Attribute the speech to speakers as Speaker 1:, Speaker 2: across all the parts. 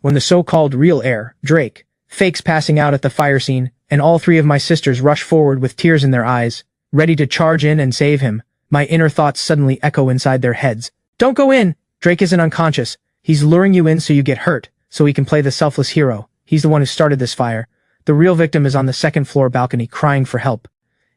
Speaker 1: when the so-called real heir, Drake, fakes passing out at the fire scene, and all three of my sisters rush forward with tears in their eyes, ready to charge in and save him. My inner thoughts suddenly echo inside their heads. Don't go in! Drake isn't unconscious. He's luring you in so you get hurt, so he can play the selfless hero. He's the one who started this fire. The real victim is on the second floor balcony crying for help.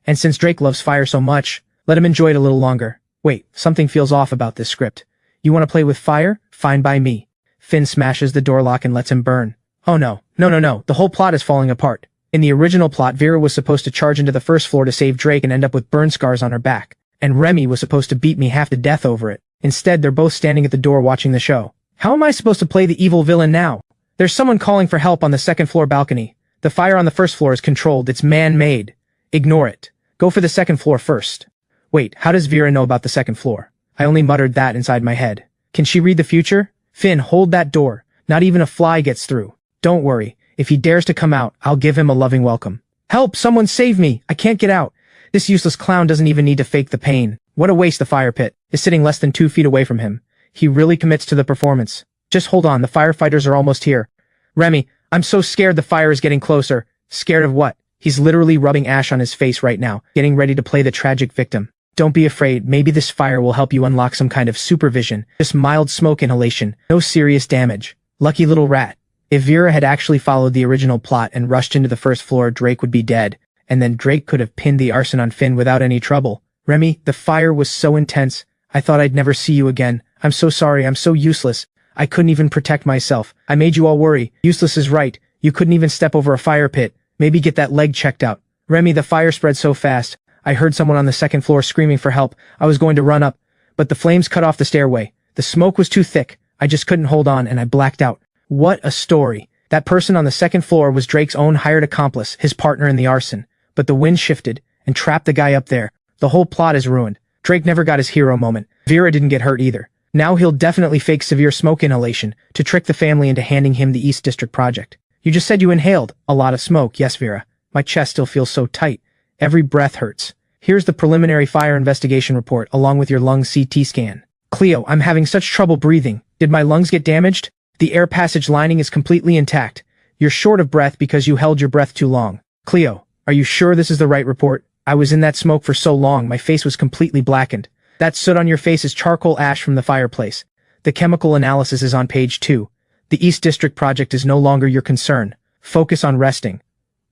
Speaker 1: And since Drake loves fire so much, let him enjoy it a little longer. Wait, something feels off about this script. You want to play with fire? Fine by me. Finn smashes the door lock and lets him burn. Oh no. No. The whole plot is falling apart. In the original plot, Vera was supposed to charge into the first floor to save Drake and end up with burn scars on her back. And Remy was supposed to beat me half to death over it. Instead, they're both standing at the door watching the show. How am I supposed to play the evil villain now? There's someone calling for help on the second floor balcony. The fire on the first floor is controlled. It's man-made. Ignore it. Go for the second floor first. Wait, how does Vera know about the second floor? I only muttered that inside my head. Can she read the future? Finn, hold that door. Not even a fly gets through. Don't worry. If he dares to come out, I'll give him a loving welcome. Help! Someone save me! I can't get out. This useless clown doesn't even need to fake the pain. What a waste. The fire pit is sitting less than 2 feet away from him. He really commits to the performance. Just hold on, the firefighters are almost here. Remy, I'm so scared the fire is getting closer. Scared of what? He's literally rubbing ash on his face right now, getting ready to play the tragic victim. Don't be afraid, maybe this fire will help you unlock some kind of supervision. Just mild smoke inhalation, no serious damage. Lucky little rat. If Vera had actually followed the original plot and rushed into the first floor, Drake would be dead, and then Drake could have pinned the arson on Finn without any trouble. Remy, the fire was so intense, I thought I'd never see you again. I'm so sorry, I'm so useless. I couldn't even protect myself. I made you all worry. Useless is right. You couldn't even step over a fire pit. Maybe get that leg checked out. Remy, the fire spread so fast. I heard someone on the second floor screaming for help. I was going to run up, but the flames cut off the stairway. The smoke was too thick. I just couldn't hold on and I blacked out. What a story. That person on the second floor was Drake's own hired accomplice, his partner in the arson. But the wind shifted and trapped the guy up there. The whole plot is ruined. Drake never got his hero moment. Vera didn't get hurt either. Now he'll definitely fake severe smoke inhalation to trick the family into handing him the East District project. You just said you inhaled a lot of smoke. Yes, Vera. My chest still feels so tight. Every breath hurts. Here's the preliminary fire investigation report along with your lung CT scan. Cleo, I'm having such trouble breathing. Did my lungs get damaged? The air passage lining is completely intact. You're short of breath because you held your breath too long. Cleo, are you sure this is the right report? I was in that smoke for so long, my face was completely blackened. That soot on your face is charcoal ash from the fireplace. The chemical analysis is on page 2. The East District project is no longer your concern. Focus on resting.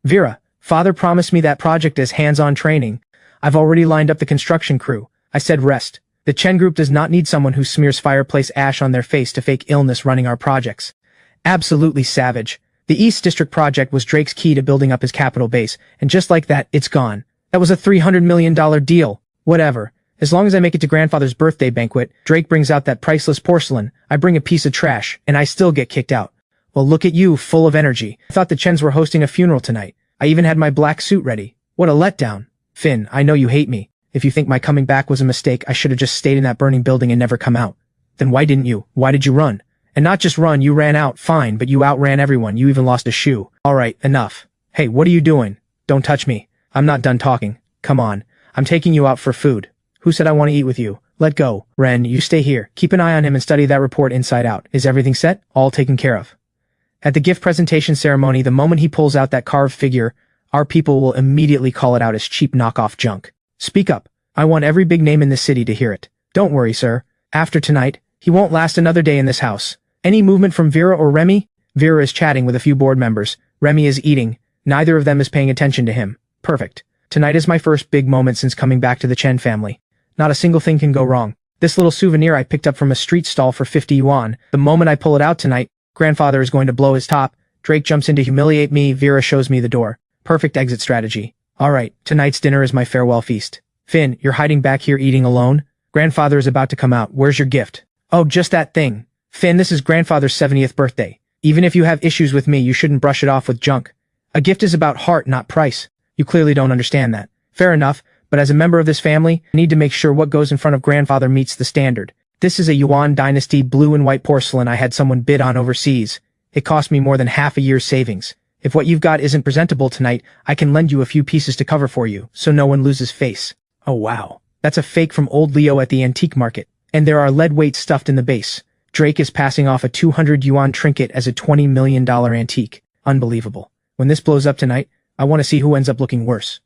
Speaker 1: Vera, Father promised me that project as hands-on training. I've already lined up the construction crew. I said rest. The Chen group does not need someone who smears fireplace ash on their face to fake illness running our projects. Absolutely savage. The East District project was Drake's key to building up his capital base, and just like that, it's gone. That was a $300 million deal. Whatever. As long as I make it to grandfather's birthday banquet, Drake brings out that priceless porcelain, I bring a piece of trash, and I still get kicked out. Well, look at you, full of energy. I thought the Chens were hosting a funeral tonight. I even had my black suit ready. What a letdown. Finn, I know you hate me. If you think my coming back was a mistake, I should have just stayed in that burning building and never come out. Then why didn't you? Why did you run? And not just run, you ran out, fine, but you outran everyone. You even lost a shoe. Alright, enough. Hey, what are you doing? Don't touch me. I'm not done talking. Come on. I'm taking you out for food. Who said I want to eat with you? Let go. Ren, you stay here. Keep an eye on him and study that report inside out. Is everything set? All taken care of. At the gift presentation ceremony, the moment he pulls out that carved figure, our people will immediately call it out as cheap knockoff junk. Speak up. I want every big name in this city to hear it. Don't worry, sir. After tonight, he won't last another day in this house. Any movement from Vera or Remy? Vera is chatting with a few board members. Remy is eating. Neither of them is paying attention to him. Perfect. Tonight is my first big moment since coming back to the Chen family. Not a single thing can go wrong. This little souvenir I picked up from a street stall for 50 yuan. The moment I pull it out tonight, grandfather is going to blow his top. Drake jumps in to humiliate me. Vera shows me the door. Perfect exit strategy. Alright, tonight's dinner is my farewell feast. Finn, you're hiding back here eating alone? Grandfather is about to come out. Where's your gift? Oh, just that thing. Finn, this is grandfather's 70th birthday. Even if you have issues with me, you shouldn't brush it off with junk. A gift is about heart, not price. You clearly don't understand that. Fair enough, but as a member of this family, I need to make sure what goes in front of grandfather meets the standard. This is a Yuan Dynasty blue and white porcelain I had someone bid on overseas. It cost me more than half a year's savings. If what you've got isn't presentable tonight, I can lend you a few pieces to cover for you, so no one loses face. Oh wow. That's a fake from old Leo at the antique market. And there are lead weights stuffed in the base. Drake is passing off a 200 yuan trinket as a $20 million antique. Unbelievable. When this blows up tonight, I want to see who ends up looking worse.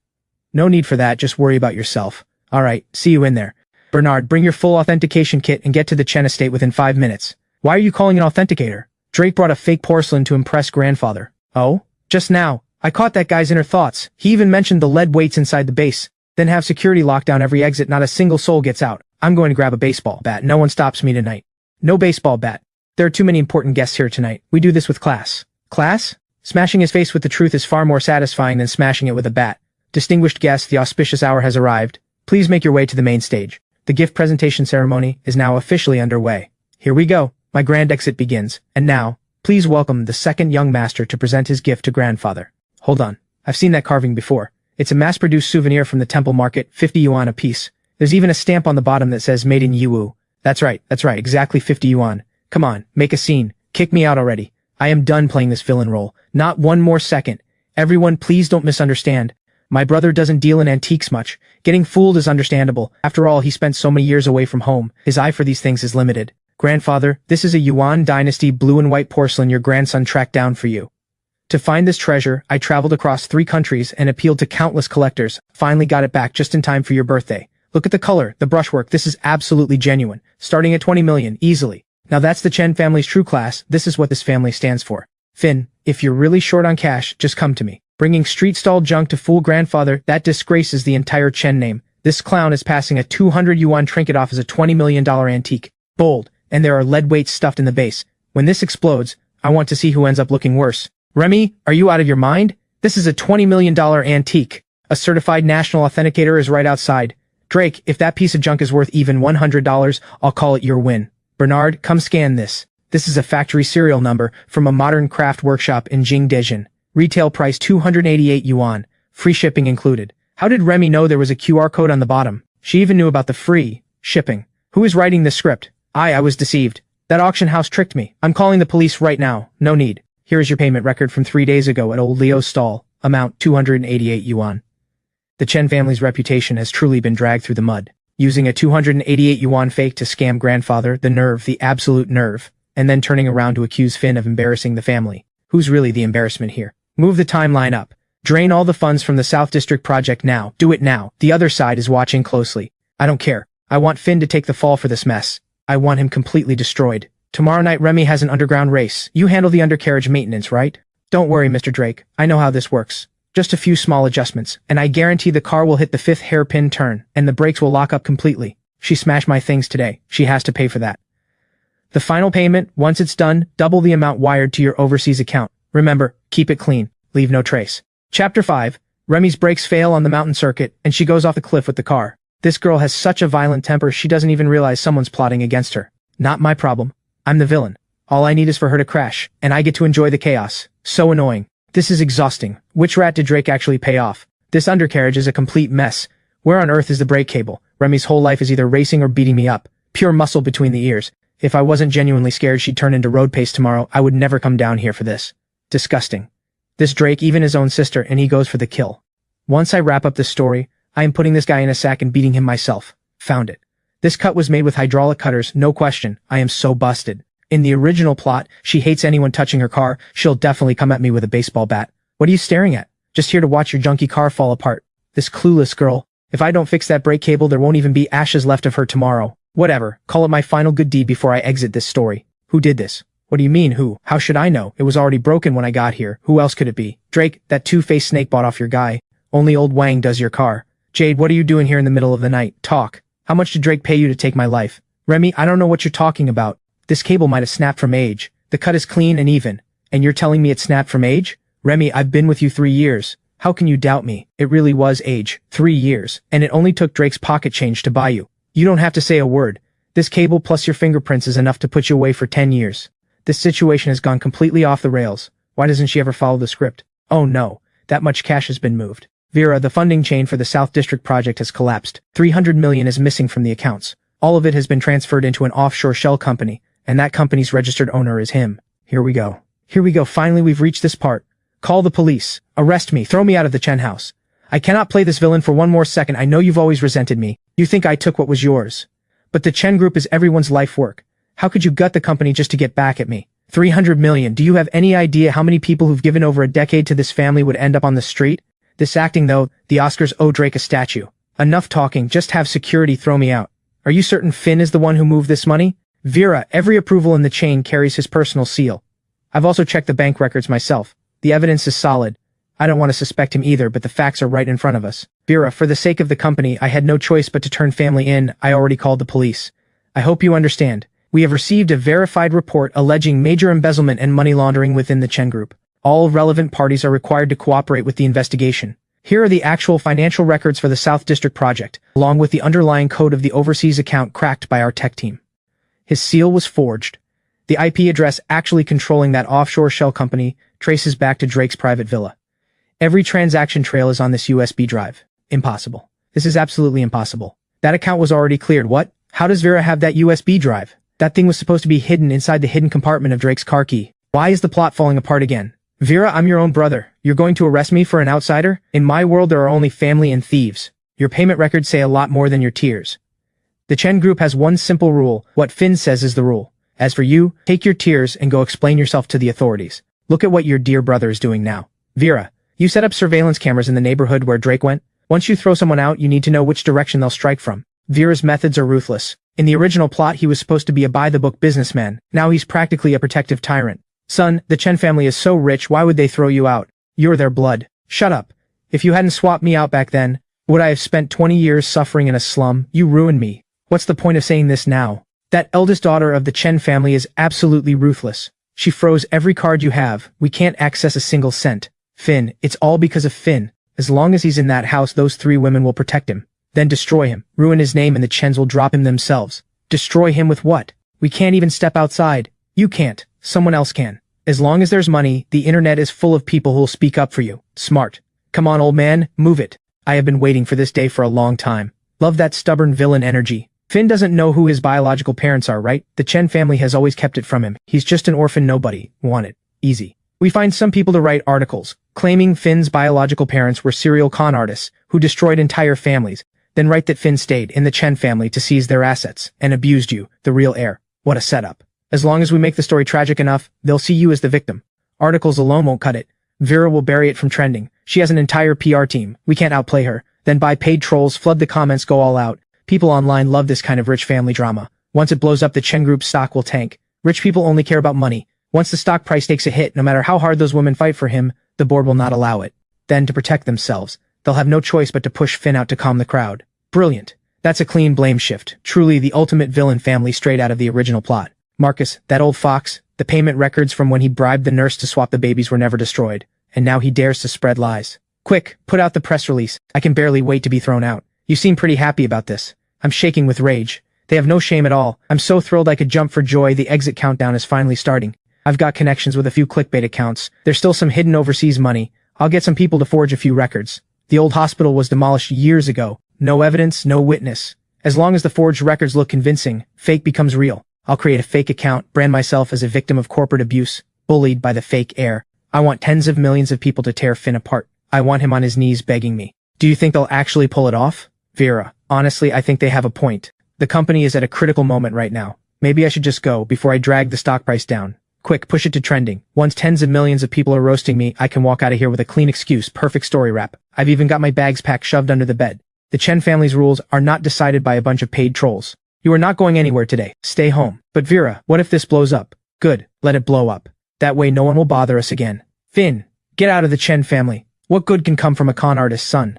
Speaker 1: No need for that, just worry about yourself. Alright, see you in there. Bernard, bring your full authentication kit and get to the Chen estate within 5 minutes. Why are you calling an authenticator? Drake brought a fake porcelain to impress grandfather. Oh? Just now. I caught that guy's inner thoughts. He even mentioned the lead weights inside the base. Then have security lock down every exit, not a single soul gets out. I'm going to grab a baseball bat. No one stops me tonight. No baseball bat. There are too many important guests here tonight. We do this with class. Class? Smashing his face with the truth is far more satisfying than smashing it with a bat. Distinguished guests, the auspicious hour has arrived. Please make your way to the main stage. The gift presentation ceremony is now officially underway. Here we go. My grand exit begins. And now, please welcome the second young master to present his gift to grandfather. Hold on. I've seen that carving before. It's a mass-produced souvenir from the temple market, 50 yuan a piece. There's even a stamp on the bottom that says made in Yiwu. That's right, exactly 50 yuan. Come on, make a scene. Kick me out already. I am done playing this villain role. Not one more second. Everyone, please don't misunderstand. My brother doesn't deal in antiques much. Getting fooled is understandable. After all, he spent so many years away from home. His eye for these things is limited. Grandfather, this is a Yuan dynasty blue and white porcelain your grandson tracked down for you. To find this treasure, I traveled across 3 countries and appealed to countless collectors. Finally got it back just in time for your birthday. Look at the color, the brushwork, this is absolutely genuine. Starting at 20 million, easily. Now that's the Chen family's true class, this is what this family stands for. Finn, if you're really short on cash, just come to me. Bringing street-stall junk to fool grandfather, that disgraces the entire Chen name. This clown is passing a 200 yuan trinket off as a $20 million antique. Bold, and there are lead weights stuffed in the base. When this explodes, I want to see who ends up looking worse. Remy, are you out of your mind? This is a $20 million antique. A certified national authenticator is right outside. Drake, if that piece of junk is worth even $100, I'll call it your win. Bernard, come scan this. This is a factory serial number from a modern craft workshop in Jingdezhen. Retail price 288 yuan. Free shipping included. How did Remy know there was a QR code on the bottom? She even knew about the free shipping. Who is writing this script? I was deceived. That auction house tricked me. I'm calling the police right now. No need. Here is your payment record from 3 days ago at old Leo's stall. Amount 288 yuan. The Chen family's reputation has truly been dragged through the mud. Using a 288 yuan fake to scam grandfather, the nerve, the absolute nerve, and then turning around to accuse Finn of embarrassing the family. Who's really the embarrassment here? Move the timeline up. Drain all the funds from the South District project now. Do it now. The other side is watching closely. I don't care. I want Finn to take the fall for this mess. I want him completely destroyed. Tomorrow night Remy has an underground race. You handle the undercarriage maintenance, right? Don't worry, Mr. Drake. I know how this works. Just a few small adjustments, and I guarantee the car will hit the 5th hairpin turn, and the brakes will lock up completely. She smashed my things today. She has to pay for that. The final payment, once it's done, double the amount wired to your overseas account. Remember, keep it clean. Leave no trace. Chapter 5. Remy's brakes fail on the mountain circuit, and she goes off the cliff with the car. This girl has such a violent temper she doesn't even realize someone's plotting against her. Not my problem. I'm the villain. All I need is for her to crash, and I get to enjoy the chaos. So annoying. This is exhausting. Which rat did Drake actually pay off? This undercarriage is a complete mess. Where on earth is the brake cable? Remy's whole life is either racing or beating me up. Pure muscle between the ears. If I wasn't genuinely scared she'd turn into road paste tomorrow, I would never come down here for this. Disgusting. This Drake, even his own sister, and he goes for the kill. Once I wrap up this story, I am putting this guy in a sack and beating him myself. Found it. This cut was made with hydraulic cutters, no question. I am so busted. In the original plot, she hates anyone touching her car. She'll definitely come at me with a baseball bat. What are you staring at? Just here to watch your junky car fall apart. This clueless girl. If I don't fix that brake cable, there won't even be ashes left of her tomorrow. Whatever. Call it my final good deed before I exit this story. Who did this? What do you mean, who? How should I know? It was already broken when I got here. Who else could it be? Drake, that two-faced snake bought off your guy. Only old Wang does your car. Jade, what are you doing here in the middle of the night? Talk. How much did Drake pay you to take my life? Remy, I don't know what you're talking about. This cable might have snapped from age. The cut is clean and even. And you're telling me it snapped from age? Remy, I've been with you 3 years. How can you doubt me? It really was age. 3 years. And it only took Drake's pocket change to buy you. You don't have to say a word. This cable plus your fingerprints is enough to put you away for 10 years. This situation has gone completely off the rails. Why doesn't she ever follow the script? Oh no. That much cash has been moved. Vera, the funding chain for the South District project has collapsed. 300 million is missing from the accounts. All of it has been transferred into an offshore shell company. And that company's registered owner is him. Here we go. Here we go. Finally, we've reached this part. Call the police. Arrest me. Throw me out of the Chen house. I cannot play this villain for one more second. I know you've always resented me. You think I took what was yours. But the Chen group is everyone's life work. How could you gut the company just to get back at me? 300 million. Do you have any idea how many people who've given over a decade to this family would end up on the street? This acting though, the Oscars owe Drake a statue. Enough talking, just have security throw me out. Are you certain Finn is the one who moved this money? Vera, every approval in the chain carries his personal seal. I've also checked the bank records myself. The evidence is solid. I don't want to suspect him either, but the facts are right in front of us. Vera, for the sake of the company, I had no choice but to turn family in. I already called the police. I hope you understand. We have received a verified report alleging major embezzlement and money laundering within the Chen Group. All relevant parties are required to cooperate with the investigation. Here are the actual financial records for the South District project, along with the underlying code of the overseas account cracked by our tech team. His seal was forged. The IP address actually controlling that offshore shell company traces back to Drake's private villa. Every transaction trail is on this USB drive. Impossible. This is absolutely impossible. That account was already cleared. What? How does Vera have that USB drive? That thing was supposed to be hidden inside the hidden compartment of Drake's car key. Why is the plot falling apart again? Vera, I'm your own brother. You're going to arrest me for an outsider? In my world there are only family and thieves. Your payment records say a lot more than your tears. The Chen Group has one simple rule. What Finn says is the rule. As for you, take your tears and go explain yourself to the authorities. Look at what your dear brother is doing now. Vera, you set up surveillance cameras in the neighborhood where Drake went. Once you throw someone out, you need to know which direction they'll strike from. Vera's methods are ruthless. In the original plot, he was supposed to be a by-the-book businessman. Now he's practically a protective tyrant. Son, the Chen family is so rich, why would they throw you out? You're their blood. Shut up. If you hadn't swapped me out back then, would I have spent 20 years suffering in a slum? You ruined me. What's the point of saying this now? That eldest daughter of the Chen family is absolutely ruthless. She froze every card you have. We can't access a single cent. Finn, it's all because of Finn. As long as he's in that house, those three women will protect him. Then destroy him, ruin his name, and the Chens will drop him themselves. Destroy him with what? We can't even step outside. You can't. Someone else can. As long as there's money, the internet is full of people who'll speak up for you. Smart. Come on, old man, move it. I have been waiting for this day for a long time. Love that stubborn villain energy. Finn doesn't know who his biological parents are, right? The Chen family has always kept it from him. He's just an orphan nobody. Want it. Easy. We find some people to write articles, claiming Finn's biological parents were serial con artists who destroyed entire families, then write that Finn stayed in the Chen family to seize their assets and abused you, the real heir. What a setup. As long as we make the story tragic enough, they'll see you as the victim. Articles alone won't cut it. Vera will bury it from trending. She has an entire PR team. We can't outplay her. Then buy paid trolls, flood the comments, go all out. People online love this kind of rich family drama. Once it blows up, the Chen Group's stock will tank. Rich people only care about money. Once the stock price takes a hit, no matter how hard those women fight for him, the board will not allow it. Then, to protect themselves, they'll have no choice but to push Finn out to calm the crowd. Brilliant. That's a clean blame shift. Truly the ultimate villain family straight out of the original plot. Marcus, that old fox, the payment records from when he bribed the nurse to swap the babies were never destroyed. And now he dares to spread lies. Quick, put out the press release. I can barely wait to be thrown out. You seem pretty happy about this. I'm shaking with rage. They have no shame at all. I'm so thrilled I could jump for joy. The exit countdown is finally starting. I've got connections with a few clickbait accounts. There's still some hidden overseas money. I'll get some people to forge a few records. The old hospital was demolished years ago. No evidence, no witness. As long as the forged records look convincing, fake becomes real. I'll create a fake account, brand myself as a victim of corporate abuse, bullied by the fake heir. I want tens of millions of people to tear Finn apart. I want him on his knees begging me. Do you think they'll actually pull it off? Vera, honestly, I think they have a point. The company is at a critical moment right now. Maybe I should just go before I drag the stock price down. Quick, push it to trending. Once tens of millions of people are roasting me, I can walk out of here with a clean excuse. Perfect story wrap. I've even got my bags packed shoved under the bed. The Chen family's rules are not decided by a bunch of paid trolls. You are not going anywhere today. Stay home. But Vera, what if this blows up? Good. Let it blow up. That way no one will bother us again. Finn, get out of the Chen family. What good can come from a con artist's son?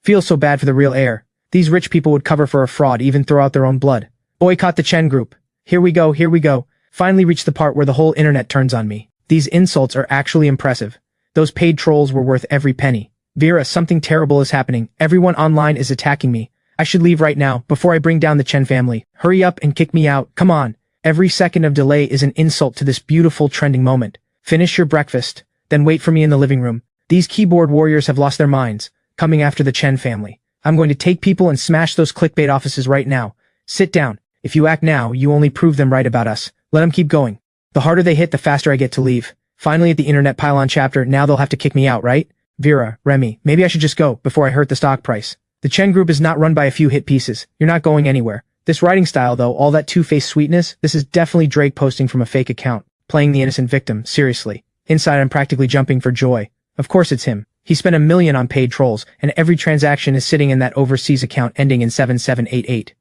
Speaker 1: Feels so bad for the real heir. These rich people would cover for a fraud, even throw out their own blood. Boycott the Chen Group. Here we go, here we go. Finally reached the part where the whole internet turns on me. These insults are actually impressive. Those paid trolls were worth every penny. Vera, something terrible is happening. Everyone online is attacking me. I should leave right now, before I bring down the Chen family. Hurry up and kick me out. Come on. Every second of delay is an insult to this beautiful trending moment. Finish your breakfast, then wait for me in the living room. These keyboard warriors have lost their minds, coming after the Chen family. I'm going to take people and smash those clickbait offices right now. Sit down. If you act now, you only prove them right about us. Let them keep going. The harder they hit, the faster I get to leave. Finally at the internet pylon chapter, now they'll have to kick me out, right? Vera, Remy, maybe I should just go, before I hurt the stock price. The Chen Group is not run by a few hit pieces. You're not going anywhere. This writing style though, all that two-faced sweetness, this is definitely Drake posting from a fake account, playing the innocent victim, seriously. Inside I'm practically jumping for joy. Of course it's him. He spent $1 million on paid trolls, and every transaction is sitting in that overseas account ending in 7788.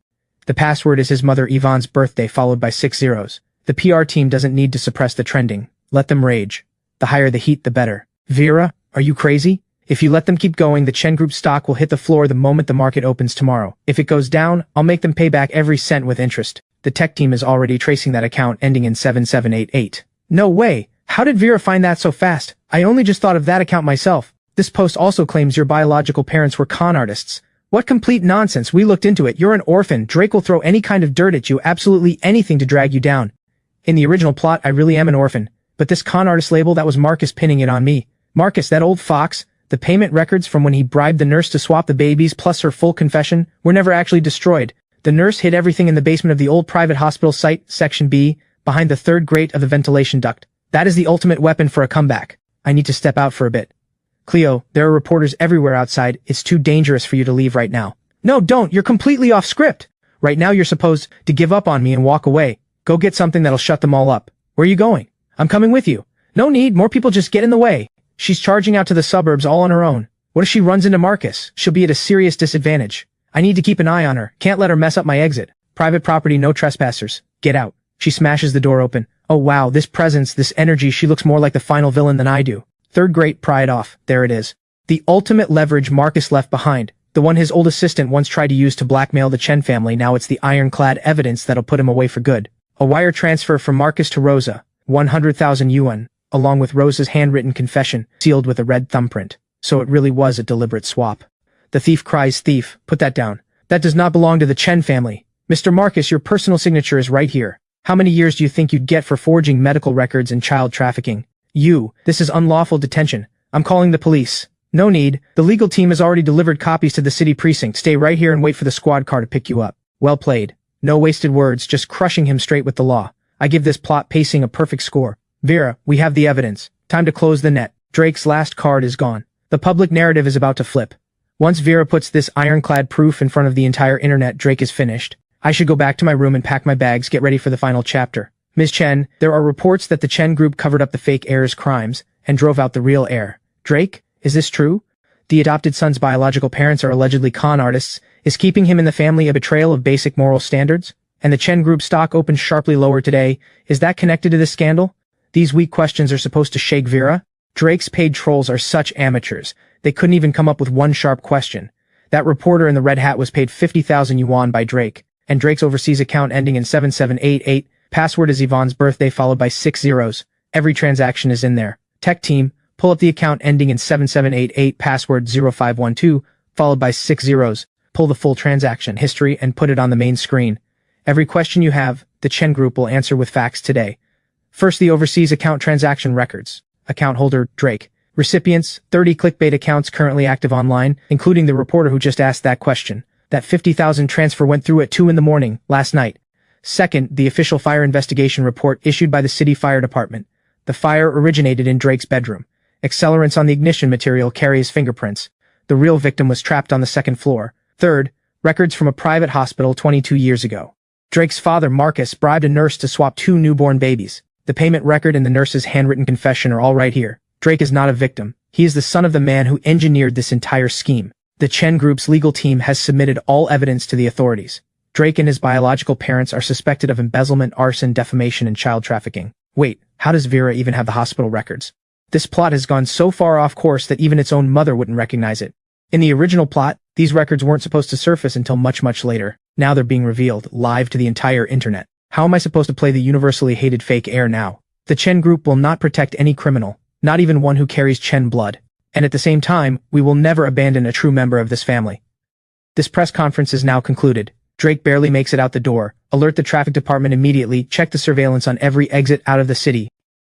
Speaker 1: The password is his mother Yvonne's birthday followed by 6 zeros. The PR team doesn't need to suppress the trending. Let them rage. The higher the heat, the better. Vera, are you crazy? If you let them keep going, the Chen Group stock will hit the floor the moment the market opens tomorrow. If it goes down, I'll make them pay back every cent with interest. The tech team is already tracing that account ending in 7788. No way! How did Vera find that so fast? I only just thought of that account myself. This post also claims your biological parents were con artists. What complete nonsense. We looked into it. You're an orphan. Drake will throw any kind of dirt at you, absolutely anything to drag you down. In the original plot, I really am an orphan. But this con artist label, that was Marcus pinning it on me. Marcus, that old fox. The payment records from when he bribed the nurse to swap the babies plus her full confession were never actually destroyed. The nurse hid everything in the basement of the old private hospital site, Section B, behind the third grate of the ventilation duct. That is the ultimate weapon for a comeback. I need to step out for a bit. Cleo, there are reporters everywhere outside. It's too dangerous for you to leave right now. No, don't. You're completely off script. Right now you're supposed to give up on me and walk away. Go get something that'll shut them all up. Where are you going? I'm coming with you. No need. More people just get in the way. She's charging out to the suburbs all on her own. What if she runs into Marcus? She'll be at a serious disadvantage. I need to keep an eye on her. Can't let her mess up my exit. Private property, no trespassers. Get out. She smashes the door open. Oh wow, this presence, this energy, she looks more like the final villain than I do. Third grate, pry it off. There it is. The ultimate leverage Marcus left behind. The one his old assistant once tried to use to blackmail the Chen family. Now it's the ironclad evidence that'll put him away for good. A wire transfer from Marcus to Rosa. 100,000 yuan. Along with Rosa's handwritten confession, sealed with a red thumbprint. So it really was a deliberate swap. The thief cries thief. Put that down. That does not belong to the Chen family. Mr. Marcus, your personal signature is right here. How many years do you think you'd get for forging medical records and child trafficking? This is unlawful detention. I'm calling the police. No need. The legal team has already delivered copies to the city precinct. Stay right here and wait for the squad car to pick you up. Well played. No wasted words, just crushing him straight with the law. I give this plot pacing a perfect score. Vera, we have the evidence. Time to close the net. Drake's last card is gone. The public narrative is about to flip. Once Vera puts this ironclad proof in front of the entire internet, Drake is finished. I should go back to my room and pack my bags, get ready for the final chapter. Ms. Chen, there are reports that the Chen Group covered up the fake heir's crimes and drove out the real heir. Drake, is this true? The adopted son's biological parents are allegedly con artists. Is keeping him in the family a betrayal of basic moral standards? And the Chen Group stock opened sharply lower today. Is that connected to this scandal? These weak questions are supposed to shake Vera? Drake's paid trolls are such amateurs. They couldn't even come up with one sharp question. That reporter in the red hat was paid 50,000 yuan by Drake, and Drake's overseas account ending in 7788, password is Yvonne's birthday followed by 6 zeros. Every transaction is in there. Tech team, pull up the account ending in 7788, password 0512, followed by 6 zeros. Pull the full transaction history and put it on the main screen. Every question you have, the Chen Group will answer with facts today. First, the overseas account transaction records. Account holder, Drake. Recipients, 30 clickbait accounts currently active online, including the reporter who just asked that question. That 50,000 transfer went through at 2 in the morning, last night. Second, the official fire investigation report issued by the city fire department. The fire originated in Drake's bedroom. Accelerants on the ignition material carry his fingerprints. The real victim was trapped on the second floor. Third, records from a private hospital 22 years ago. Drake's father, Marcus, bribed a nurse to swap 2 newborn babies. The payment record and the nurse's handwritten confession are all right here. Drake is not a victim. He is the son of the man who engineered this entire scheme. The Chen Group's legal team has submitted all evidence to the authorities. Drake and his biological parents are suspected of embezzlement, arson, defamation, and child trafficking. Wait, how does Vera even have the hospital records? This plot has gone so far off course that even its own mother wouldn't recognize it. In the original plot, these records weren't supposed to surface until much, much later. Now they're being revealed, live to the entire internet. How am I supposed to play the universally hated fake heir now? The Chen Group will not protect any criminal, not even one who carries Chen blood. And at the same time, we will never abandon a true member of this family. This press conference is now concluded. Drake barely makes it out the door. Alert the traffic department immediately. Check the surveillance on every exit out of the city.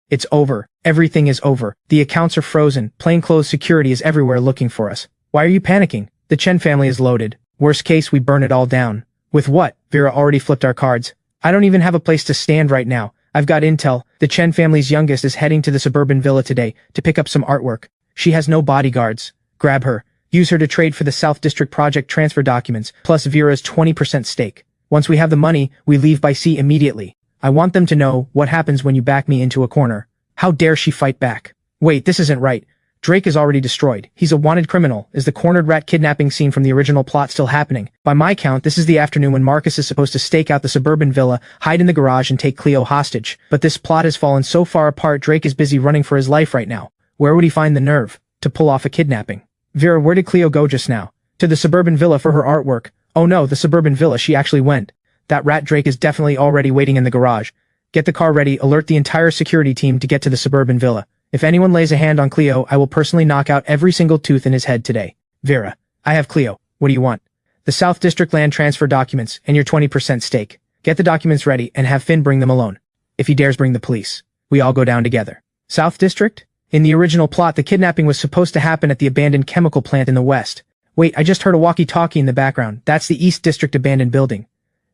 Speaker 1: It's over. Everything is over. The accounts are frozen. Plainclothes security is everywhere looking for us. Why are you panicking? The Chen family is loaded. Worst case, we burn it all down. With what? Vera already flipped our cards. I don't even have a place to stand right now. I've got intel. The Chen family's youngest is heading to the suburban villa today to pick up some artwork. She has no bodyguards. Grab her. Use her to trade for the South District project transfer documents, plus Vera's 20% stake. Once we have the money, we leave by sea immediately. I want them to know what happens when you back me into a corner. How dare she fight back? Wait, this isn't right. Drake is already destroyed. He's a wanted criminal. Is the cornered rat kidnapping scene from the original plot still happening? By my count, this is the afternoon when Marcus is supposed to stake out the suburban villa, hide in the garage, and take Cleo hostage. But this plot has fallen so far apart, Drake is busy running for his life right now. Where would he find the nerve to pull off a kidnapping? Vera, where did Cleo go just now? To the suburban villa for her artwork. Oh no, the suburban villa, she actually went. That rat Drake is definitely already waiting in the garage. Get the car ready, alert the entire security team to get to the suburban villa. If anyone lays a hand on Cleo, I will personally knock out every single tooth in his head today. Vera, I have Cleo. What do you want? The South District land transfer documents and your 20% stake. Get the documents ready and have Finn bring them alone. If he dares bring the police, we all go down together. South District? In the original plot, the kidnapping was supposed to happen at the abandoned chemical plant in the west. Wait, I just heard a walkie-talkie in the background. That's the East District abandoned building.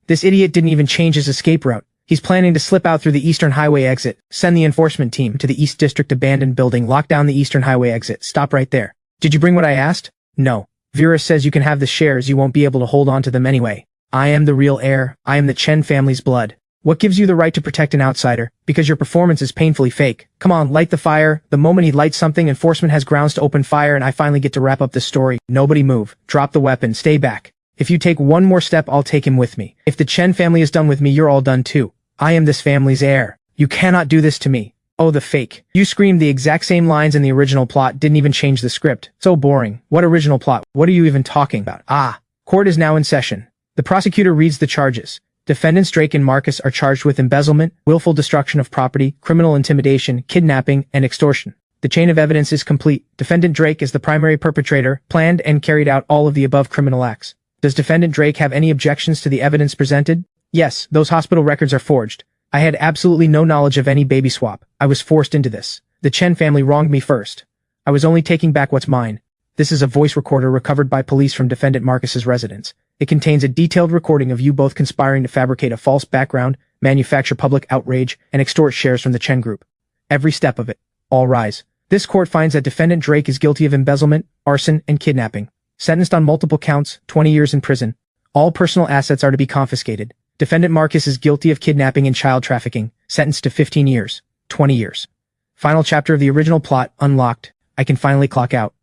Speaker 1: This idiot didn't even change his escape route. He's planning to slip out through the Eastern Highway exit, send the enforcement team to the East District abandoned building, lock down the Eastern Highway exit. Stop right there. Did you bring what I asked? No. Vera says you can have the shares, you won't be able to hold on to them anyway. I am the real heir. I am the Chen family's blood. What gives you the right to protect an outsider? Because your performance is painfully fake. Come on, light the fire. The moment he lights something, enforcement has grounds to open fire and I finally get to wrap up the story. Nobody move. Drop the weapon. Stay back. If you take one more step, I'll take him with me. If the Chen family is done with me, you're all done too. I am this family's heir. You cannot do this to me. Oh, the fake. You screamed the exact same lines in the original plot, didn't even change the script. So boring. What original plot? What are you even talking about? Court is now in session. The prosecutor reads the charges. Defendants Drake and Marcus are charged with embezzlement, willful destruction of property, criminal intimidation, kidnapping, and extortion. The chain of evidence is complete. Defendant Drake is the primary perpetrator, planned and carried out all of the above criminal acts. Does Defendant Drake have any objections to the evidence presented? Yes, those hospital records are forged. I had absolutely no knowledge of any baby swap. I was forced into this. The Chen family wronged me first. I was only taking back what's mine. This is a voice recorder recovered by police from Defendant Marcus's residence. It contains a detailed recording of you both conspiring to fabricate a false background, manufacture public outrage, and extort shares from the Chen group. Every step of it. All rise. This court finds that Defendant Drake is guilty of embezzlement, arson, and kidnapping. Sentenced on multiple counts, 20 years in prison. All personal assets are to be confiscated. Defendant Marcus is guilty of kidnapping and child trafficking, sentenced to 15 years, 20 years. Final chapter of the original plot unlocked. I can finally clock out.